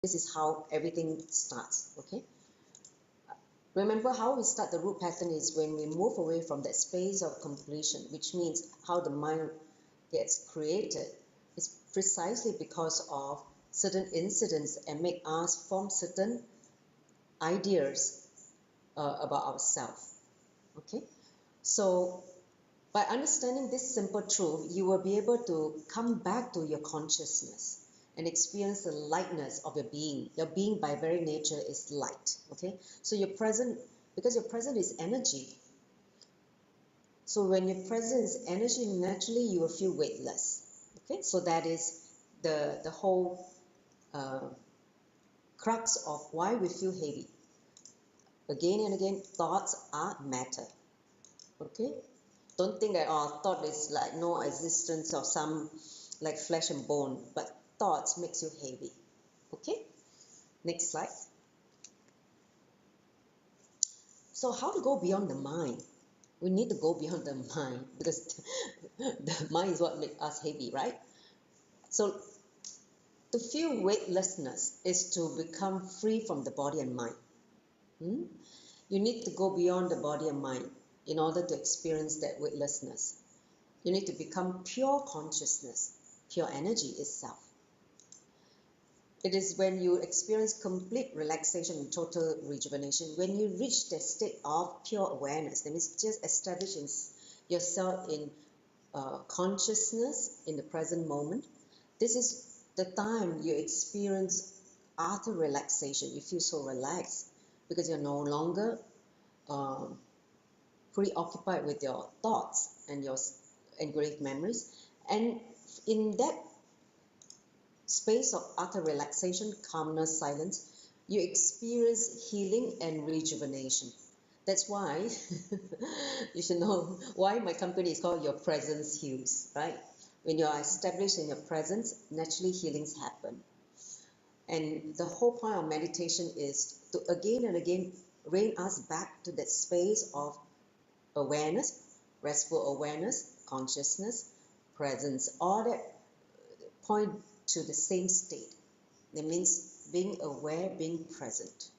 This is how everything starts, okay? Remember how we start the root pattern is when we move away from that space of completion, which means how the mind gets created is precisely because of certain incidents and make us form certain ideas about ourselves, okay? So by understanding this simple truth, you will be able to come back to your consciousness and experience the lightness of your being. Your being by very nature is light, okay? So your present, because your present is energy. So when your present is energy, naturally you will feel weightless, okay? So that is the whole crux of why we feel heavy. Again and again, thoughts are matter, okay? Don't think that thought is like no existence of some like flesh and bone, but thoughts makes you heavy. Okay, next slide. So how to go beyond the mind? We need to go beyond the mind because the mind is what makes us heavy, right? So to feel weightlessness is to become free from the body and mind. You need to go beyond the body and mind in order to experience that weightlessness. You need to become pure consciousness, pure energy itself. It is when you experience complete relaxation and total rejuvenation, when you reach the state of pure awareness, that means just establishing yourself in consciousness in the present moment. This is the time you experience utter relaxation. You feel so relaxed because you're no longer preoccupied with your thoughts and your engraved memories. And in that space of utter relaxation, calmness, silence, you experience healing and rejuvenation. That's why you should know why my company is called Your Presence Heals, right? When you are established in your presence, naturally healings happen. And the whole point of meditation is to again and again bring us back to that space of awareness, restful awareness, consciousness, presence, all that point to the same state. That means being aware, being present.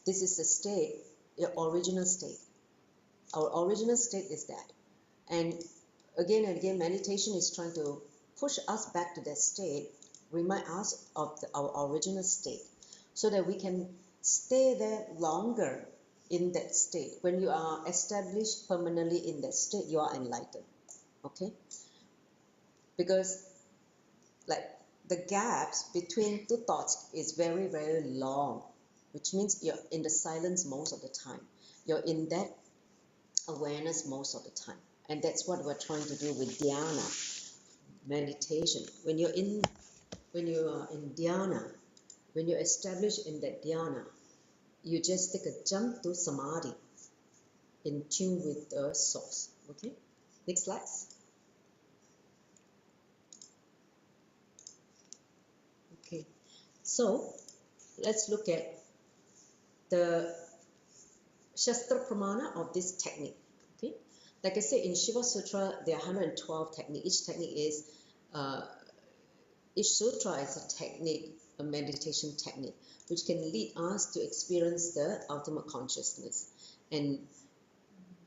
This is the state, your original state. Our original state is that. And again, meditation is trying to push us back to that state, remind us of our original state, so that we can stay there longer in that state. When you are established permanently in that state, you are enlightened. Okay? Because like the gaps between two thoughts is very, very long, which means you're in the silence most of the time. You're in that awareness most of the time. And that's what we're trying to do with Dhyana, meditation. When you are in Dhyana, when you're established in that Dhyana, you just take a jump to Samadhi, in tune with the source. Okay? Next slide. Okay. So, let's look at the Shastra Pramana of this technique. Okay, like I said in Shiva Sutra, there are 112 techniques. Each sutra is a technique, a meditation technique, which can lead us to experience the ultimate consciousness. And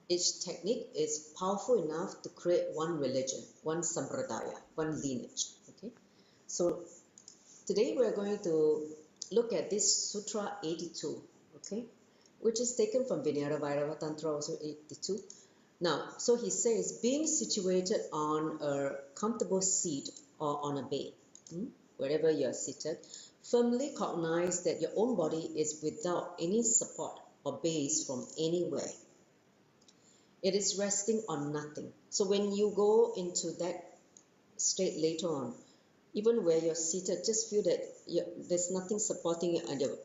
each technique is powerful enough to create one religion, one sampradaya, one lineage. Okay, so today we are going to look at this Sutra 82. Okay, which is taken from Vinaya Vairava Tantra, also 82. Now, so he says, being situated on a comfortable seat or on a bed, wherever you are seated, firmly cognize that your own body is without any support or base from anywhere. It is resting on nothing. So when you go into that state later on, even where you're seated, just feel that there's nothing supporting you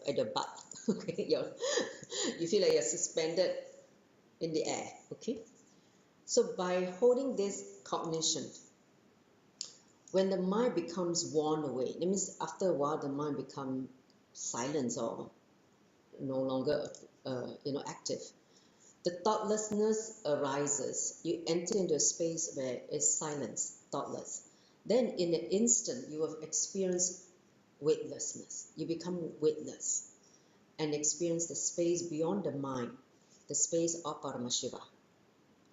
at your butt. Okay, you feel like you're suspended in the air. Okay, so by holding this cognition, when the mind becomes worn away, that means after a while the mind becomes silent or no longer active, the thoughtlessness arises. You enter into a space where it's silence, thoughtless. Then in an instant you have experienced weightlessness. You become weightless and experience the space beyond the mind, the space of Paramashiva.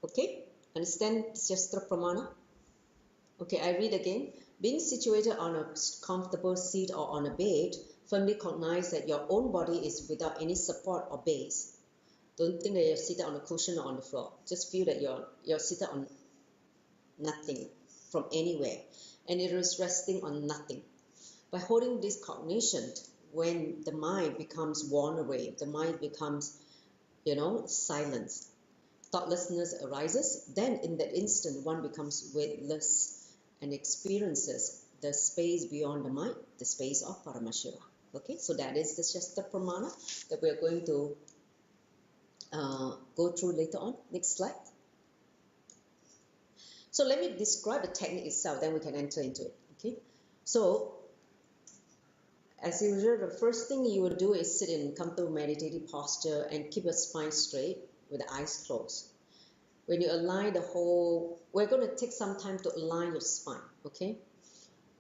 Okay? Understand Shastra Pramana? Okay, I read again. Being situated on a comfortable seat or on a bed, firmly cognize that your own body is without any support or base. Don't think that you're seated on a cushion or on the floor. Just feel that you're seated on nothing from anywhere, and it is resting on nothing. By holding this cognition, when the mind becomes worn away, the mind becomes, silence, thoughtlessness arises, then in that instant one becomes weightless and experiences the space beyond the mind, the space of Paramashiva. Okay, so that is the Shastra Pramana that we are going to go through later on. Next slide. So let me describe the technique itself, then we can enter into it. Okay, so as usual, the first thing you will do is sit in comfortable meditative posture and keep your spine straight with the eyes closed. When you align the whole, we're going to take some time to align your spine, okay?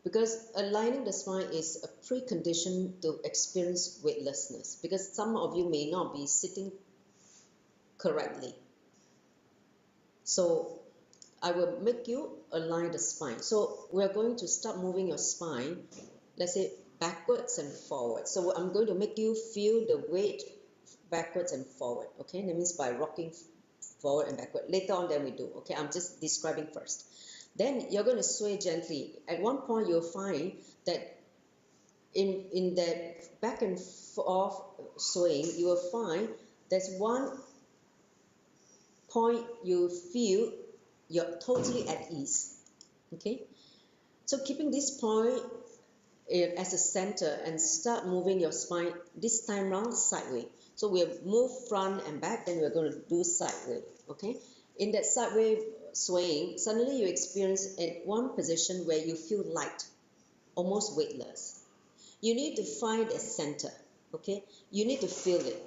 Because aligning the spine is a precondition to experience weightlessness, because some of you may not be sitting correctly. So I will make you align the spine. So we're going to start moving your spine, let's say backwards and forward. So I'm going to make you feel the weight backwards and forward, okay? That means by rocking forward and backward. Later on, then we do, okay? I'm just describing first. Then you're going to sway gently. At one point, you'll find that in that back and forth swaying, you will find there's one point you feel you're totally at ease, okay? So keeping this point as a center and start moving your spine, this time round sideways. So we'll move front and back, then we're going to do sideways, okay? In that sideways swaying, suddenly you experience at one position where you feel light, almost weightless. You need to find a center, okay? You need to feel it.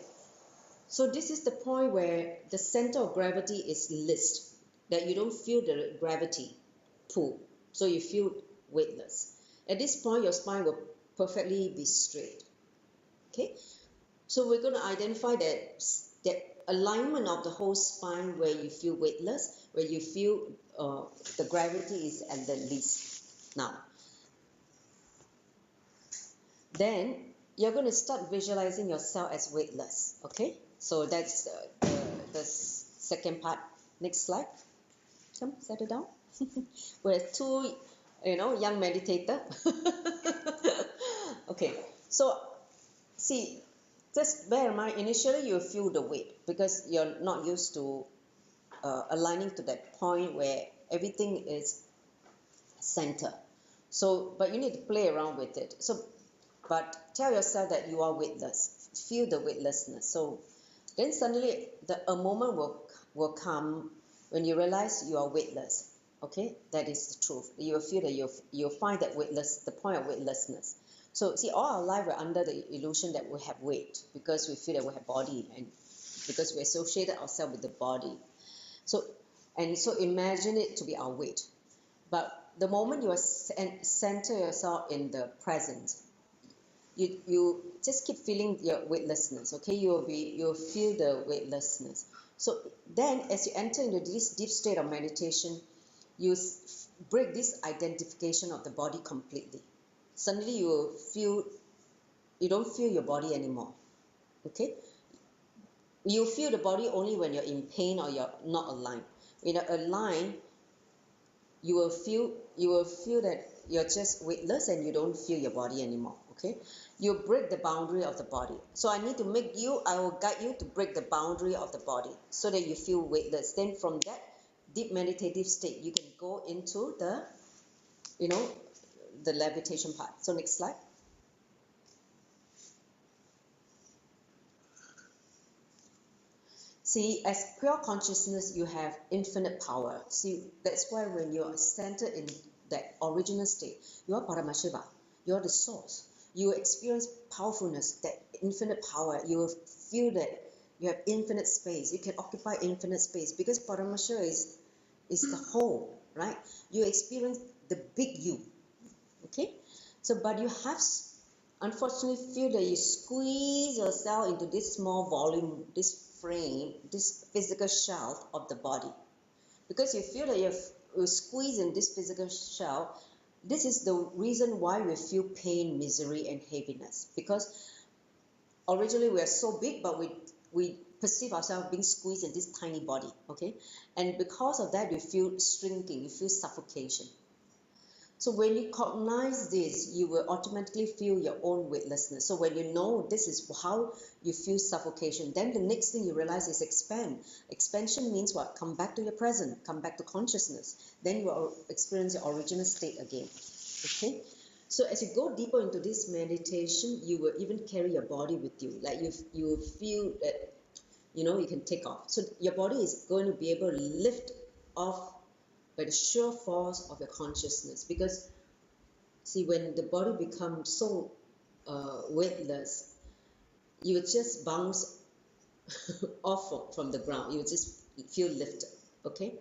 So this is the point where the center of gravity is least, that you don't feel the gravity pull, so you feel weightless. At this point, your spine will perfectly be straight, okay? So we're going to identify that alignment of the whole spine where you feel weightless, where you feel the gravity is at the least. Now, then you're going to start visualizing yourself as weightless, okay? So that's the second part. Next slide. Come, set it down. We're two, young meditator. Okay, so see, just bear in mind, initially you feel the weight because you're not used to aligning to that point where everything is center. So, but you need to play around with it. So, but tell yourself that you are weightless. Feel the weightlessness. So, then suddenly a moment will come when you realize you are weightless. Okay, that is the truth. You will feel that you'll find that the point of weightlessness. So see, all our life we're under the illusion that we have weight because we feel that we have body and because we associated ourselves with the body. So imagine it to be our weight. But the moment you center yourself in the present, you just keep feeling your weightlessness. Okay, you'll feel the weightlessness. So then, as you enter into this deep state of meditation, you break this identification of the body completely. Suddenly you don't feel your body anymore. Okay, you feel the body only when you're in pain or you're not aligned. When you're aligned, you will feel that you're just weightless and you don't feel your body anymore. Okay, you break the boundary of the body. So I will guide you to break the boundary of the body so that you feel weightless. Then from that deep meditative state, you can go into the levitation part. So next slide. See, as pure consciousness, you have infinite power. See, that's why when you're centered in that original state, you are Paramashiva, you are the source. You experience powerfulness, that infinite power. You will feel that you have infinite space. You can occupy infinite space because Paramashiva is the whole, right? You experience the big you, okay? So, but you have unfortunately feel that you squeeze yourself into this small volume, this frame, this physical shell of the body. Because you feel that you're squeezed in this physical shell, this is the reason why we feel pain, misery, and heaviness. Because originally we are so big, but we perceive ourselves being squeezed in this tiny body, okay? And because of that, you feel shrinking, you feel suffocation. So when you cognize this, you will automatically feel your own weightlessness. So when you know this is how you feel suffocation, then the next thing you realize is expand. Expansion means what? Come back to your present, come back to consciousness. Then you will experience your original state again. Okay? So as you go deeper into this meditation, you will even carry your body with you. Like you feel that, you can take off. So your body is going to be able to lift off by the sheer force of your consciousness. Because, see, when the body becomes so weightless, you would just bounce off from the ground. You would just feel lifted, okay?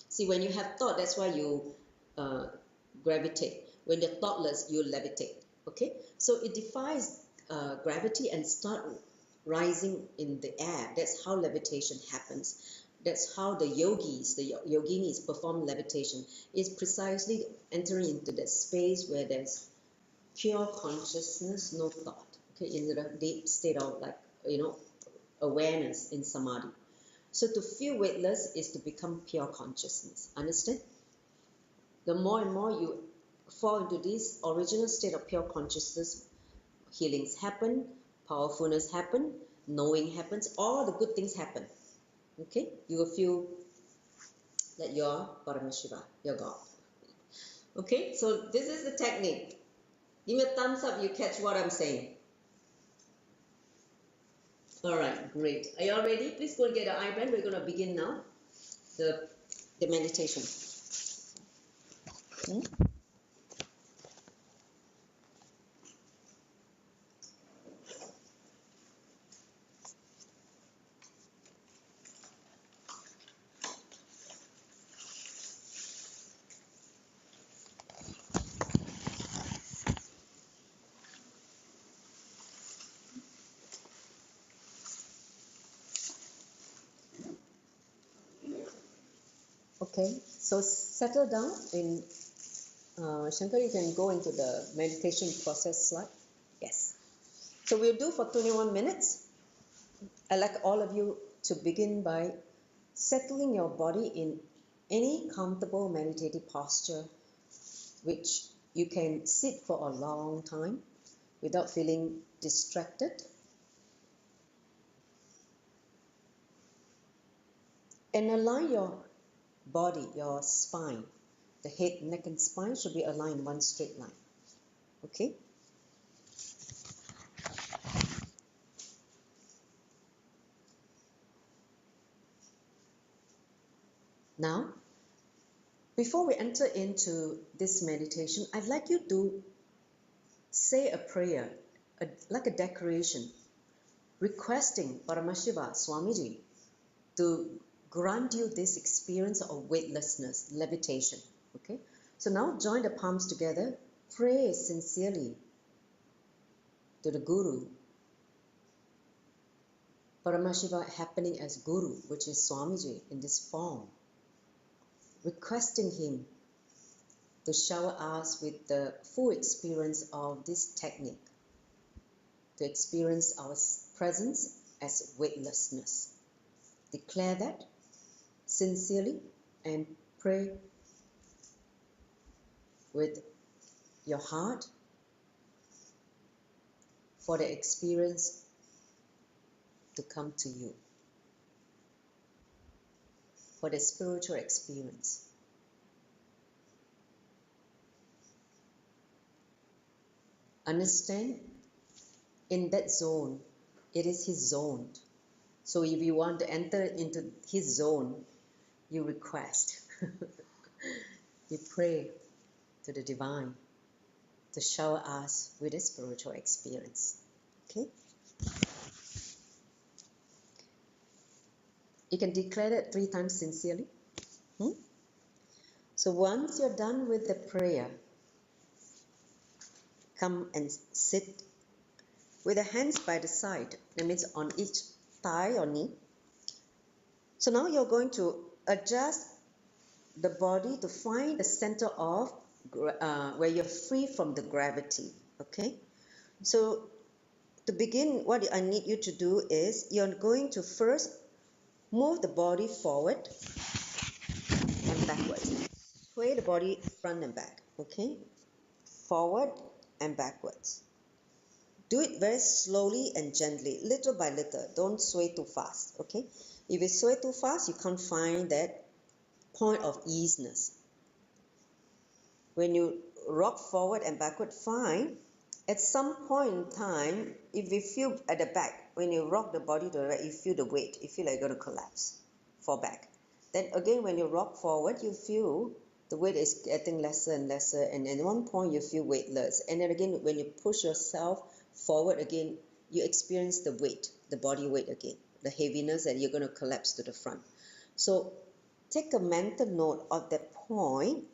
See, when you have thought, that's why you gravitate. When you're thoughtless, you levitate, okay? So it defies gravity and start rising in the air. That's how levitation happens. That's how the yogis, the yoginis perform levitation, is precisely entering into that space where there's pure consciousness, no thought, okay, in the deep state of awareness in Samadhi. So to feel weightless is to become pure consciousness, understand? The more and more you fall into this original state of pure consciousness, healings happen, powerfulness happen, knowing happens, all the good things happen. Okay, you will feel that you're Paramashiva, you're God. Okay, so this is the technique. Give me a thumbs up, you catch what I'm saying. All right, great. Are you all ready? Please go and get an eye band. We're going to begin now the meditation. Okay, so settle down in Shankar, you can go into the meditation process slide. Yes. So we'll do for 21 minutes. I'd like all of you to begin by settling your body in any comfortable meditative posture, which you can sit for a long time without feeling distracted. And align your body, your spine. The head, neck, and spine should be aligned in one straight line. Okay? Now, before we enter into this meditation, I'd like you to say a prayer, like a declaration, requesting Paramashiva Swamiji to grant you this experience of weightlessness, levitation. Okay? So now join the palms together, pray sincerely to the Guru, Paramashiva happening as Guru, which is Swamiji in this form, requesting him to shower us with the full experience of this technique, to experience our presence as weightlessness. Declare that sincerely and pray with your heart for the experience to come to you, for the spiritual experience. Understand, in that zone, it is his zone. So if you want to enter into his zone, you request, you pray to the divine to shower us with a spiritual experience. Okay? You can declare that 3 times sincerely. So once you're done with the prayer, come and sit with the hands by the side. That means on each thigh or knee. So now you're going to adjust the body to find the center of where you're free from the gravity. Okay? So to begin, what I need you to do is you're going to first move the body forward and backwards. Sway the body front and back. Okay? Forward and backwards. Do it very slowly and gently, little by little. Don't sway too fast. Okay? If you sway too fast, you can't find that point of easiness. When you rock forward and backward, fine. At some point in time, if you feel at the back, when you rock the body to the right, you feel the weight. You feel like you're going to collapse, fall back. Then again, when you rock forward, you feel the weight is getting lesser and lesser. And at one point, you feel weightless. And then again, when you push yourself forward again, you experience the weight, the body weight again, the heaviness, and you're going to collapse to the front. So take a mental note of that point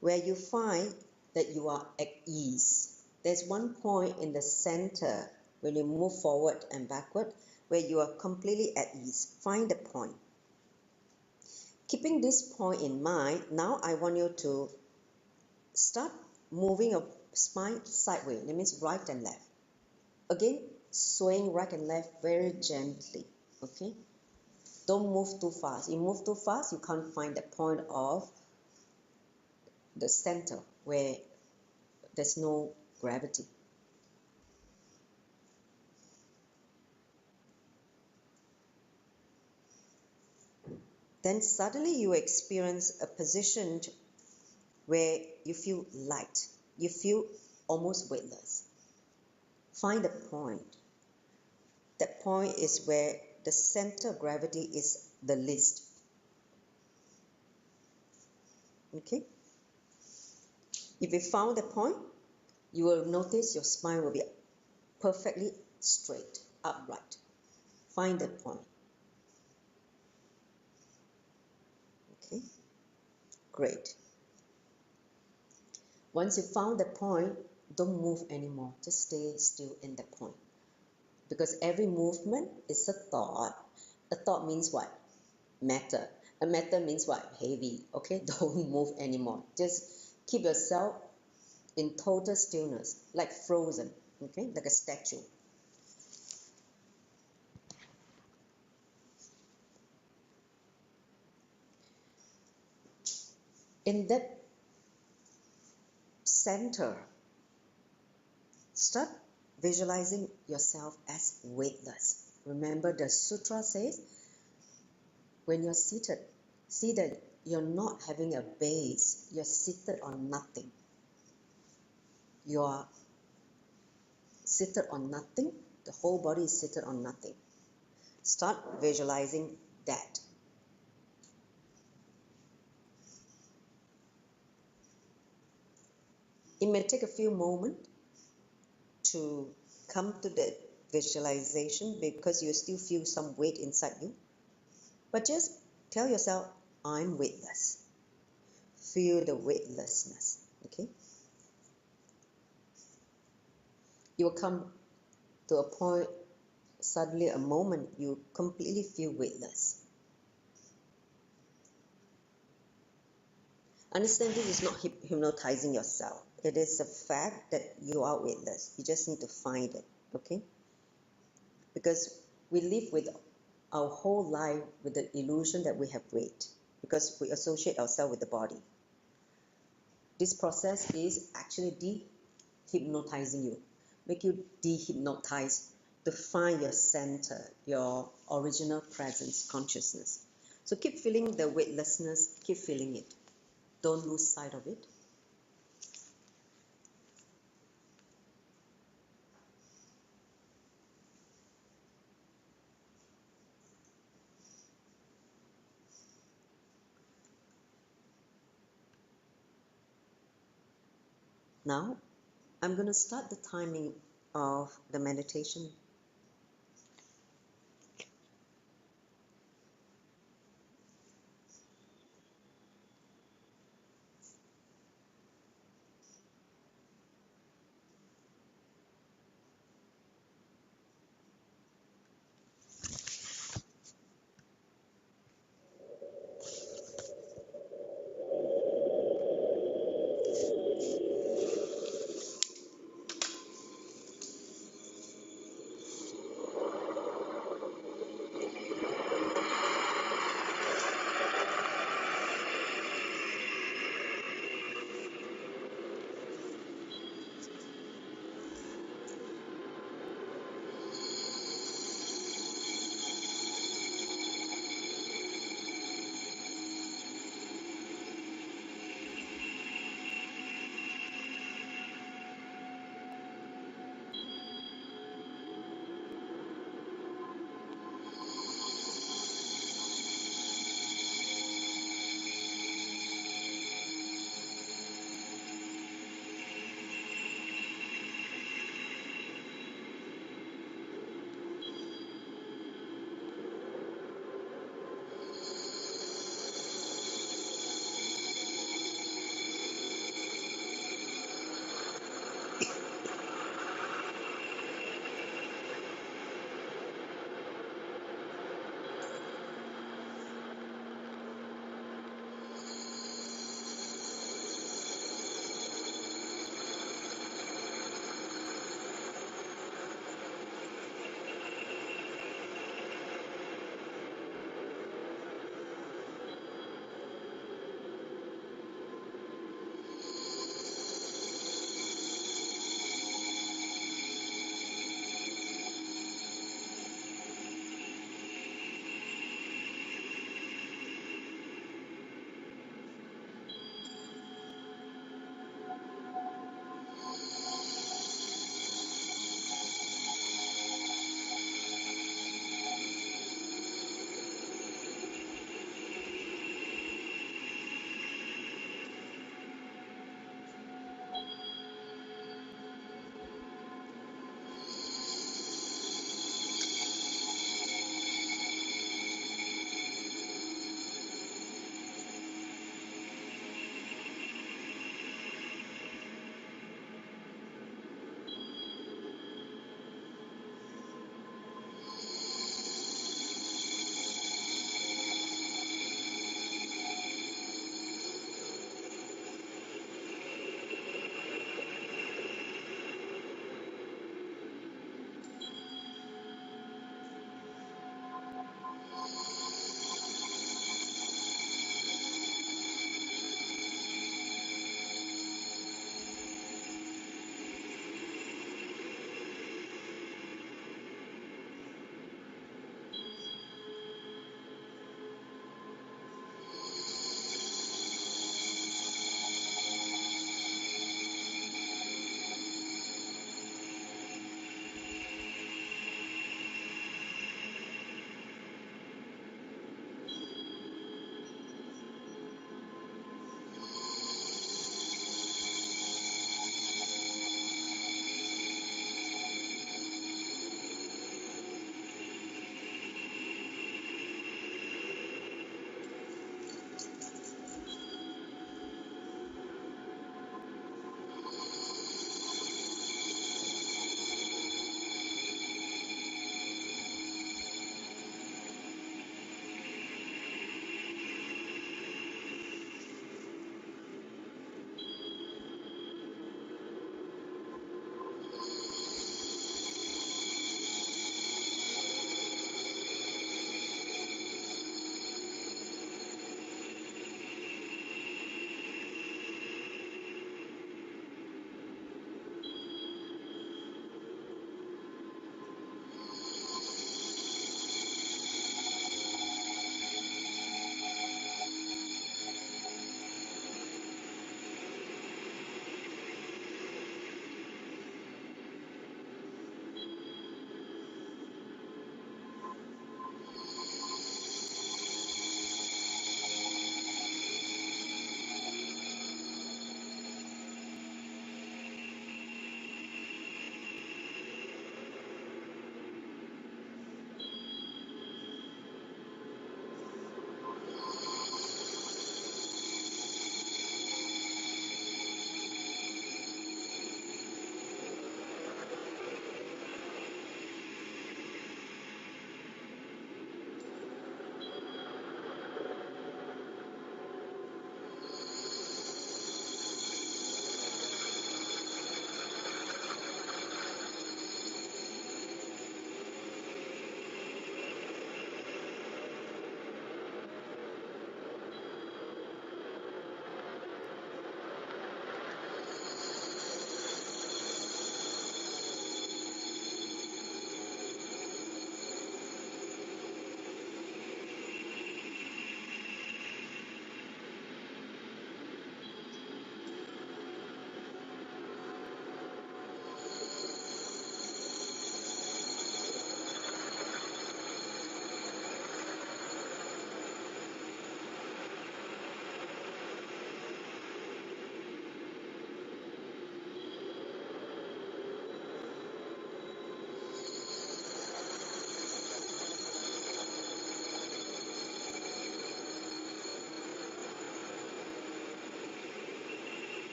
where you find that you are at ease. There's one point in the center when you move forward and backward where you are completely at ease. Find the point. Keeping this point in mind, now I want you to start moving your spine sideways. That means right and left. Again, swaying right and left very gently. Okay? Don't move too fast. You move too fast, you can't find the point of the center where there's no gravity. Then suddenly you experience a position where you feel light. You feel almost weightless. Find the point. That point is where the center of gravity is the least. Okay? If you found the point, you will notice your spine will be perfectly straight, upright. Find that point. Okay? Great. Once you found the point, don't move anymore. Just stay still in the point. Because every movement is a thought. A thought means what? Matter. A matter means what? Heavy. Okay? Don't move anymore. Just keep yourself in total stillness, like frozen. Okay? Like a statue. In that center, start visualizing yourself as weightless. Remember the sutra says, when you're seated, see that you're not having a base. You're seated on nothing. You are seated on nothing. The whole body is seated on nothing. Start visualizing that. It may take a few moments to come to the visualization because you still feel some weight inside you. But just tell yourself, I'm weightless. Feel the weightlessness. Okay? You will come to a point, suddenly a moment, you completely feel weightless. Understand this is not hypnotizing yourself. It is a fact that you are weightless. You just need to find it, okay? Because we live with our whole life with the illusion that we have weight because we associate ourselves with the body. This process is actually de-hypnotizing you, make you de-hypnotize to find your center, your original presence, consciousness. So keep feeling the weightlessness, keep feeling it. Don't lose sight of it. Now, I'm going to start the timing of the meditation.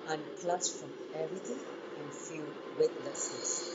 unclutch from everything and feel weightlessness.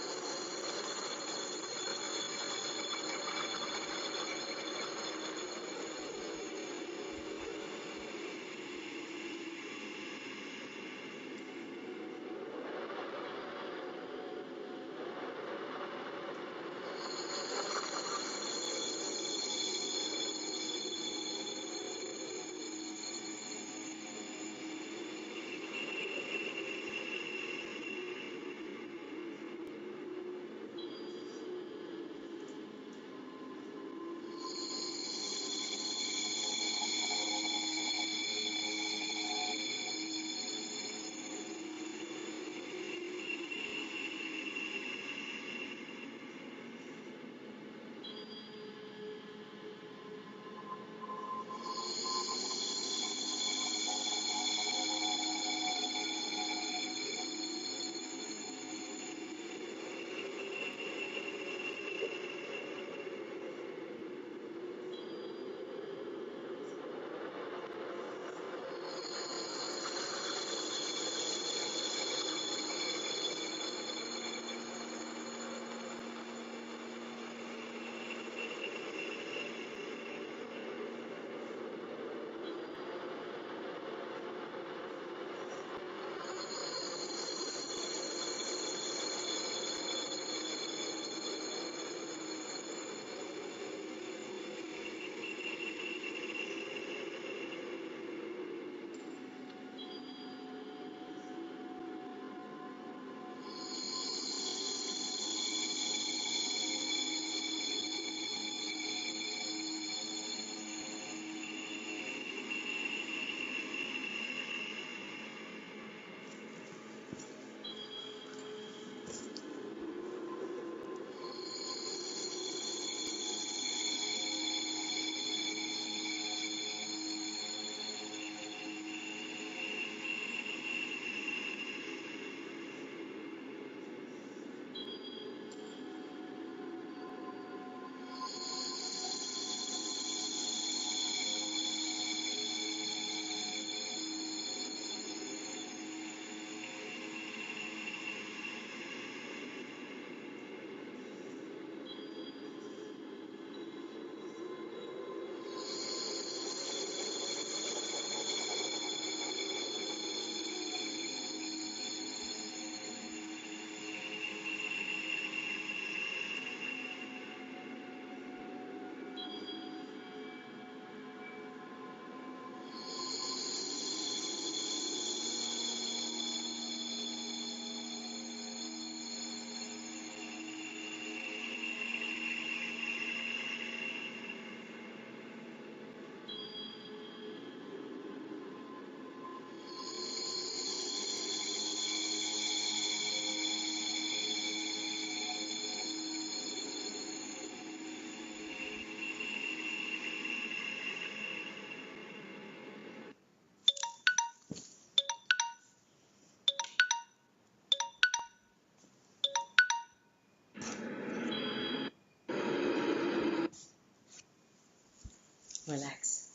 Relax.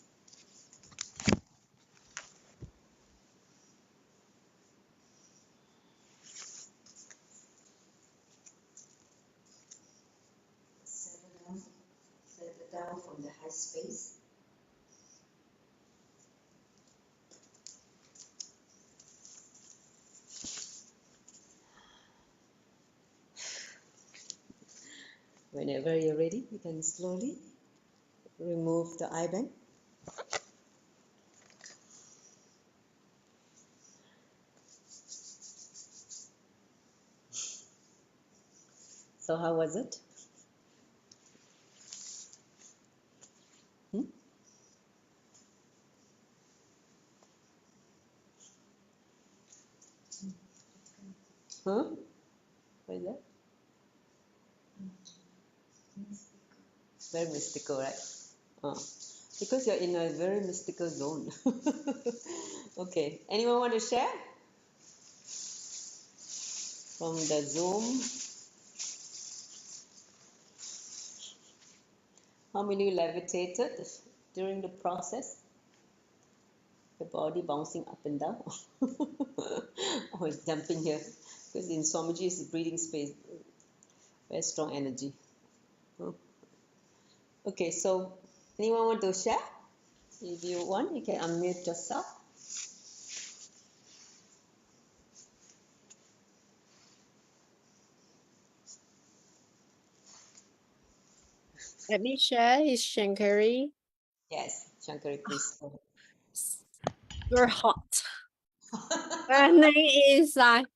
Settle down from the high space. Whenever you're ready, you can slowly remove the eye band. So how was it? Huh? What is that? Very mystical, right? Because you're in a very mystical zone. Okay. Anyone want to share? From the Zoom. How many levitated during the process? the body bouncing up and down. Or it's jumping here. Because in Swamiji is the breathing space. Very strong energy. Okay, so anyone want to share? If you want, you can unmute yourself. Let me share. Is Shankari. Yes, Shankari, please. We're hot. Burning inside.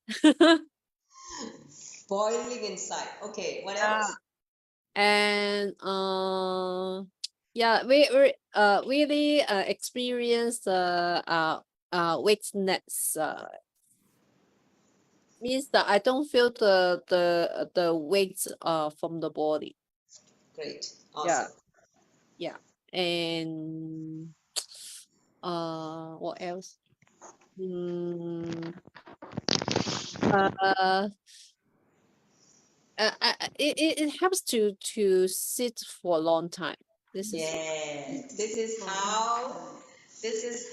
Boiling inside. Okay, what else? And yeah, we really experience weightlessness. Means that I don't feel the weight from the body. Great, awesome. Yeah. And what else? It helps to sit for a long time. This is This is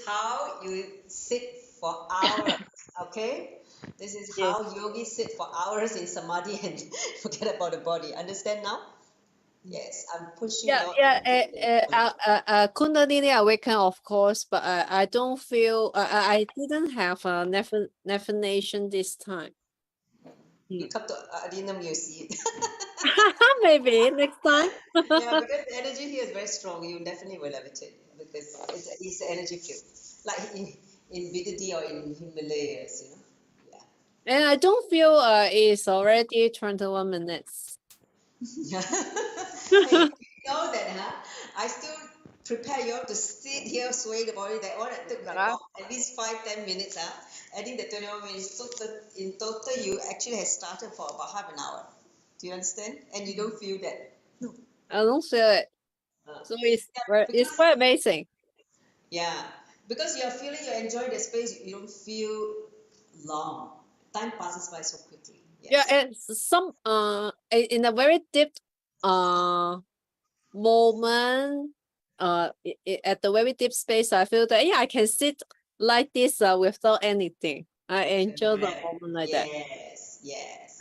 how you sit for hours. Okay, this is yes. how yogis sit for hours in samadhi and forget about the body. Understand now? Yes, I'm pushing Yeah, your Kundalini awaken, of course, but I don't feel I didn't have a definition this time. You come to Adinam, you see it. Maybe next time. Yeah, because the energy here is very strong. You definitely will levitate because it's the energy field, like in Vidadi or in Himalayas, you know. Yeah. And I don't feel it's already 21 minutes. Hey, you know that, huh? I still prepare you all to sit here, sway the body. That one that took like at least 5-10 minutes, huh? Adding the 21 minutes. So in total, you actually have started for about half an hour. Do you understand? And you don't feel that. No. I don't feel it. So it's Because quite amazing. yeah, because you're feeling you enjoy the space, you don't feel long. Time passes by so quickly. Yeah, Yes. it's some in a very deep moment at the very deep space, I feel that yeah, I can sit like this without anything. I enjoy the moment like that. Yes, yes.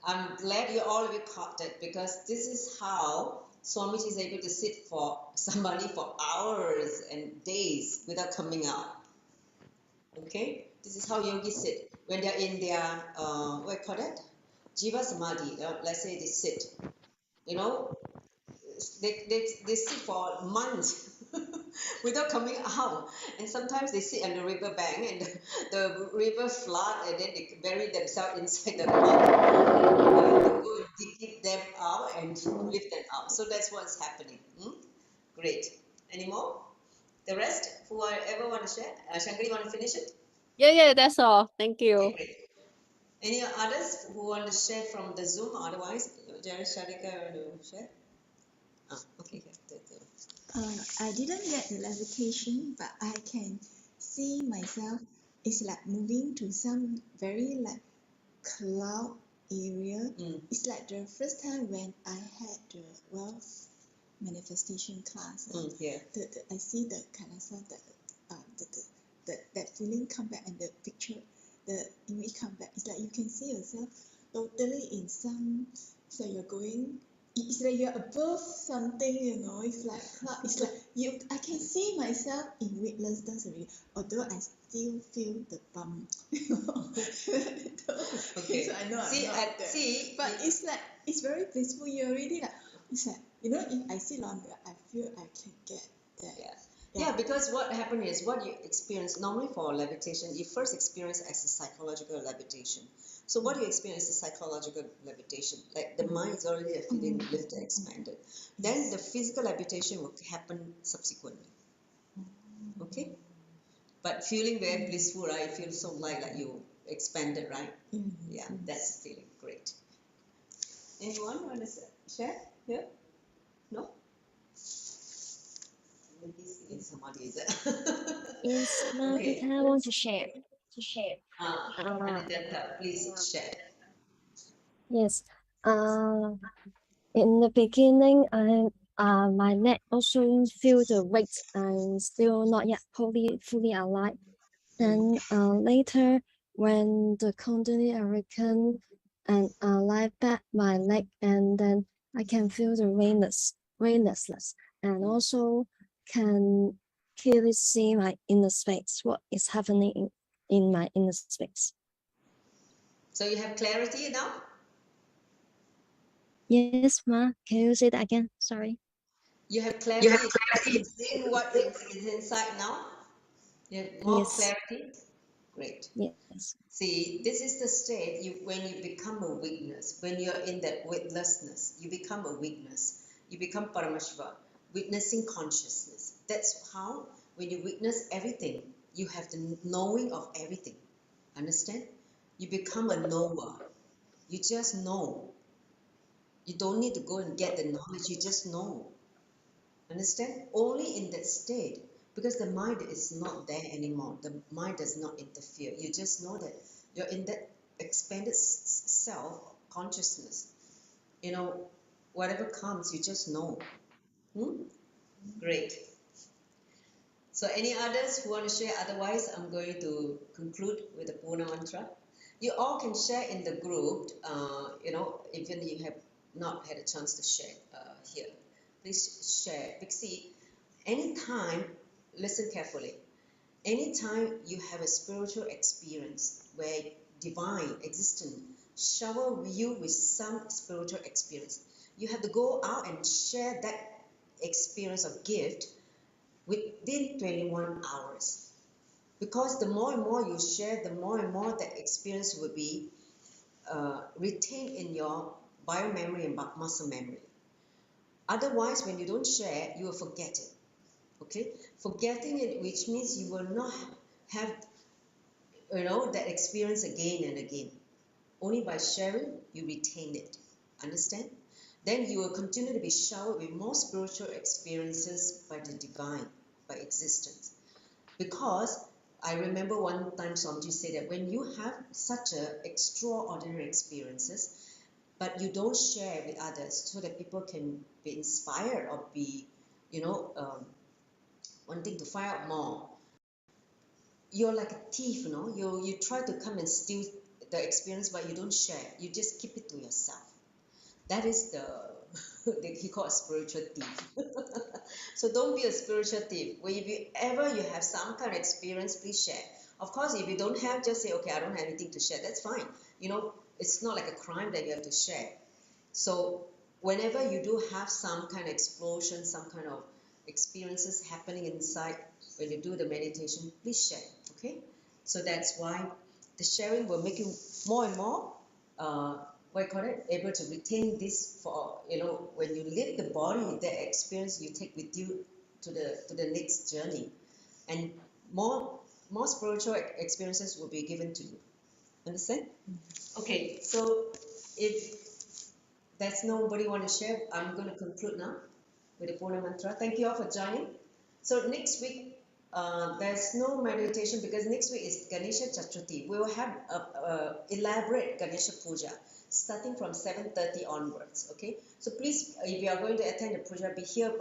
I'm glad you all of you caught it because this is how Swamiji is able to sit for somebody for hours and days without coming out. Okay, this is how yogis sit when they're in their what you call that? Jiva Samadhi. Let's say they sit. You know, they sit for months without coming out, and sometimes they sit on the river bank and the river flood and then they bury themselves inside the mud to go and dig them out and lift them out. So that's what's happening. Great. Any more? The rest, whoever want to share? Shankari, want to finish it? Yeah, that's all. Thank you. Okay, great. Any others who want to share from the Zoom? Otherwise, Jerry, Sharika, want to share? Okay. I didn't get the levitation, but I can see myself. It's like moving to some very like cloud area. It's like the first time when I had the wealth manifestation class. Yeah. I see the Kailasa, that feeling come back and the picture, the image come back. It's like you can see yourself totally in some. So you're going. It's like you're above something, you know. It's like you. I can see myself in weightlessness already, although I still feel the bump. Okay. So I know See, I'm not there. But it's like it's very blissful. You're already like it's like if I see longer, I feel I can get there. Yeah, because what happened is what you experience normally for levitation, you first experience as a psychological levitation. So what you experience is psychological levitation, like the mind is already feeling lifted, expanded. Then the physical levitation will happen subsequently. Okay, but feeling very blissful, right? You feel so light, like you expanded, right? Yeah, that's the feeling. Great. Anyone want to share here? No. In Samadhi, is it? Yes, Okay. I want to share. Anitya, please share. Yes. In the beginning, my neck also feel the weight and still not yet fully alive. Then later, when the Kundalini awaken and lie back my leg, and then I can feel the weightlessness, and also can clearly see my inner space, what is happening in my inner space. So you have clarity now? Yes, Ma. Can you say that again? Sorry. You have clarity in what is inside now? You have more Yes. clarity? Great. Yes. See, this is the state when you become a weakness, when you're in that weightlessness, you become a weakness. You become Paramashiva, witnessing consciousness. That's how, when you witness everything, you have the knowing of everything. Understand? You become a knower. You just know. You don't need to go and get the knowledge, you just know. Understand? Only in that state, because the mind is not there anymore. The mind does not interfere. You just know that you're in that expanded self consciousness. You know, whatever comes, you just know. Great. So any others who want to share? Otherwise, I'm going to conclude with the Purna Mantra. You all can share in the group, even if you have not had a chance to share here. Please share. Because see, anytime, listen carefully, anytime you have a spiritual experience where divine existence shower you with some spiritual experience, you have to go out and share that experience of gift within 21 hours. Because the more and more you share, the more and more that experience will be retained in your biomemory and muscle memory. Otherwise, when you don't share, you will forget it. Okay, forgetting it, which means you will not have that experience again and again. Only by sharing you retain it. Understand? Then you will continue to be showered with more spiritual experiences by the divine, by existence. Because I remember one time Swamiji said that when you have such extraordinary experiences, but you don't share with others so that people can be inspired or be, wanting to find out more, you're like a thief, you try to come and steal the experience, but you don't share. You just keep it to yourself. That is he called a spiritual thief. So don't be a spiritual thief. If you ever you have some kind of experience, please share. Of course, if you don't have, just say, okay, I don't have anything to share. That's fine. It's not like a crime that you have to share. So whenever you do have some kind of explosion, some kind of experiences happening inside, when you do the meditation, please share. Okay? So that's why the sharing will make you more and more able to retain this for, when you leave the body, that experience you take with you to the next journey. And more spiritual experiences will be given to you. Understand? Okay, so if there's nobody want to share, I'm going to conclude now with the Purna Mantra. Thank you all for joining. So next week, there's no meditation because next week is Ganesha Chaturthi. We will have a elaborate Ganesha Puja starting from 7:30 onwards. Okay, so please, if you are going to attend the puja, be here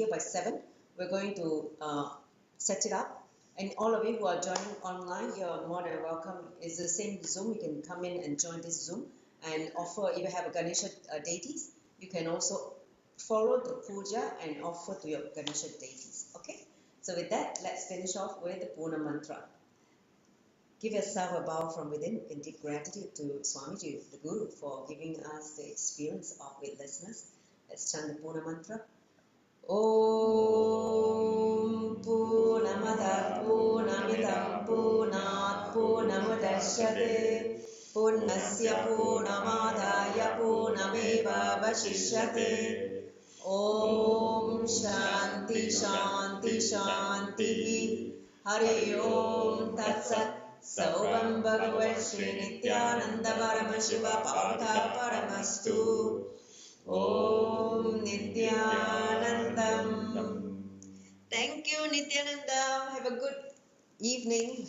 by 7. We're going to set it up, and all of you who are joining online, you're more than welcome. It's the same Zoom. You can come in and join this Zoom and offer. If you have a Ganesha deities, you can also follow the puja and offer to your Ganesha deities. Okay, so with that, let's finish off with the Purna Mantra. Give yourself a bow from within in deep gratitude to Swamiji, the Guru, for giving us the experience of weightlessness. Let's chant the Purna Mantra. Om Purnamada Purnamidam Purnat Purnamudachyate Purnasya Purnamadaya Purnameva Vashishyate. Om Shanti Shanti Shanti. Hari Om Tat Sat. Saubham Bhagavat Shri Nithyananda Paramashiva Pavita Paramastu. Om Nithyanandam. Thank you, Nithyananda. Have a good evening.